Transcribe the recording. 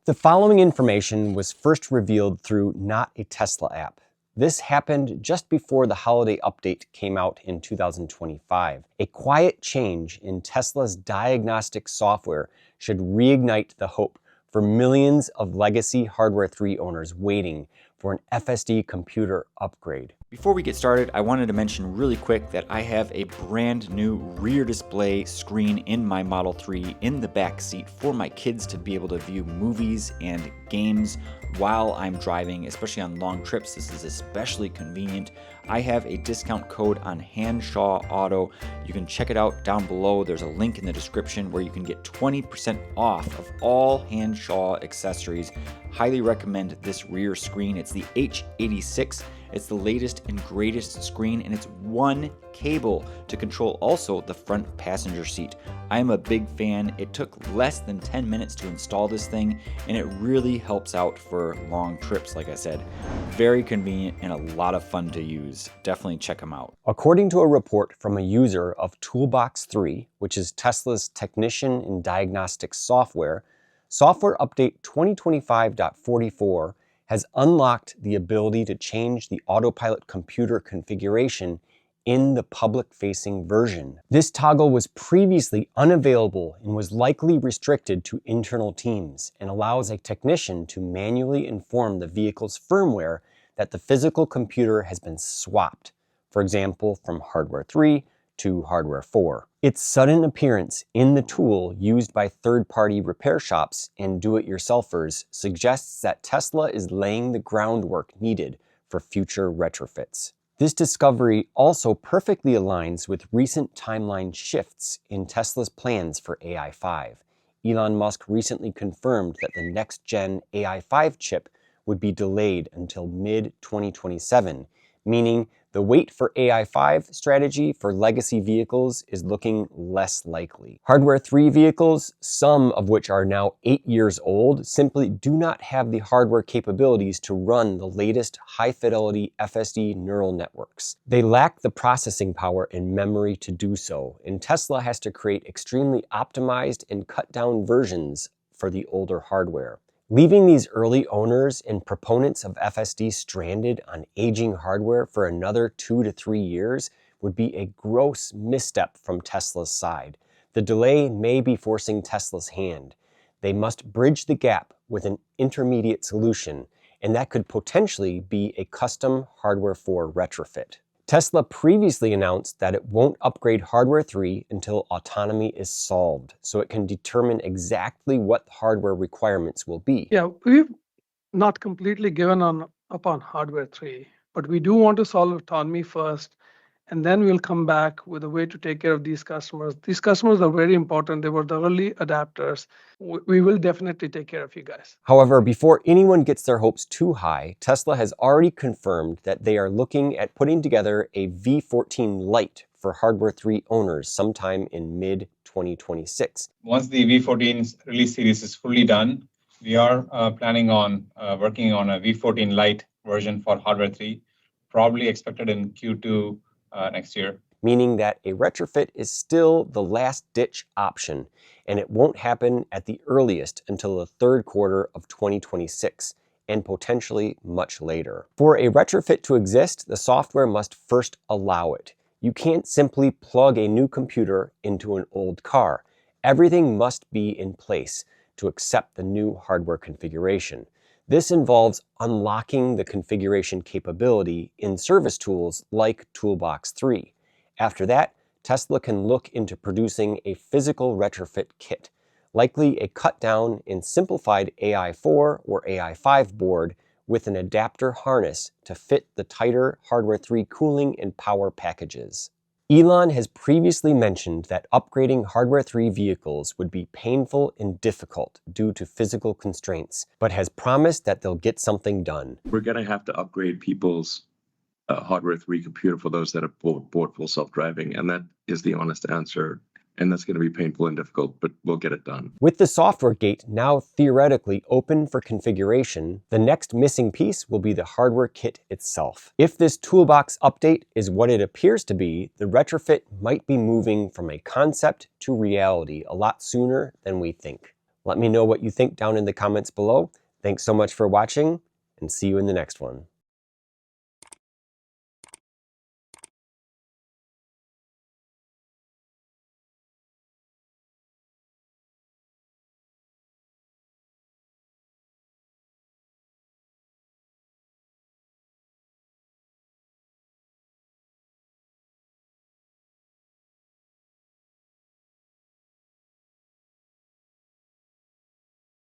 The following information was first revealed through Not a Tesla app. This happened just before the holiday update came out in 2025. A quiet change in Tesla's diagnostic software should reignite the hope for millions of legacy Hardware 3 owners waiting for an FSD computer upgrade. Before we get started, I wanted to mention really quick that I have a brand new rear display screen in my Model 3 in the back seat for my kids to be able to view movies and games while I'm driving, especially on long trips. This is especially convenient. I have a discount code on Hansshow Auto. You can check it out down below. There's a link in the description where you can get 20% off of all Hansshow accessories. Highly recommend this rear screen. It's the H86. It's the latest and greatest screen, and it's one cable to control also the front passenger seat. I am a big fan. It took less than 10 minutes to install this thing, and it really helps out for long trips, like I said. Very convenient and a lot of fun to use. Definitely check them out. According to a report from a user of Toolbox 3, which is Tesla's technician in diagnostic software, Software Update 2025.44 has unlocked the ability to change the autopilot computer configuration in the public-facing version. This toggle was previously unavailable and was likely restricted to internal teams and allows a technician to manually inform the vehicle's firmware that the physical computer has been swapped, for example, from Hardware 3 to Hardware 4. Its sudden appearance in the tool used by third-party repair shops and do-it-yourselfers suggests that Tesla is laying the groundwork needed for future retrofits. This discovery also perfectly aligns with recent timeline shifts in Tesla's plans for AI5. Elon Musk recently confirmed that the next-gen AI5 chip would be delayed until mid-2027, meaning the wait for AI5 strategy for legacy vehicles is looking less likely. Hardware 3 vehicles, some of which are now 8 years old, simply do not have the hardware capabilities to run the latest high-fidelity FSD neural networks. They lack the processing power and memory to do so, and Tesla has to create extremely optimized and cut-down versions for the older hardware. Leaving these early owners and proponents of FSD stranded on aging hardware for another 2 to 3 years would be a gross misstep from Tesla's side. The delay may be forcing Tesla's hand. They must bridge the gap with an intermediate solution, and that could potentially be a custom Hardware 4 retrofit. Tesla previously announced that it won't upgrade Hardware 3 until autonomy is solved, so it can determine exactly what the hardware requirements will be. Yeah, we've not completely given up on Hardware 3, but we do want to solve autonomy first, and then we'll come back with a way to take care of these customers. These customers are very important. They were the early adapters. We will definitely take care of you guys. However, before anyone gets their hopes too high, Tesla has already confirmed that they are looking at putting together a V14 Lite for Hardware 3 owners sometime in mid-2026. Once the V14's release series is fully done, we are planning on working on a V14 Lite version for Hardware 3, probably expected in Q2 next year. Meaning that a retrofit is still the last-ditch option, and it won't happen at the earliest until the third quarter of 2026, and potentially much later. For a retrofit to exist, the software must first allow it. You can't simply plug a new computer into an old car. Everything must be in place to accept the new hardware configuration. This involves unlocking the configuration capability in service tools like Toolbox 3. After that, Tesla can look into producing a physical retrofit kit, likely a cut-down and simplified AI4 or AI5 board with an adapter harness to fit the tighter Hardware 3 cooling and power packages. Elon has previously mentioned that upgrading Hardware 3 vehicles would be painful and difficult due to physical constraints, but has promised that they'll get something done. We're going to have to upgrade people's Hardware 3 computer for those that have bought full self-driving, and that is the honest answer. And that's going to be painful and difficult, but we'll get it done. With the software gate now theoretically open for configuration, the next missing piece will be the hardware kit itself. If this toolbox update is what it appears to be, the retrofit might be moving from a concept to reality a lot sooner than we think. Let me know what you think down in the comments below. Thanks so much for watching, and see you in the next one.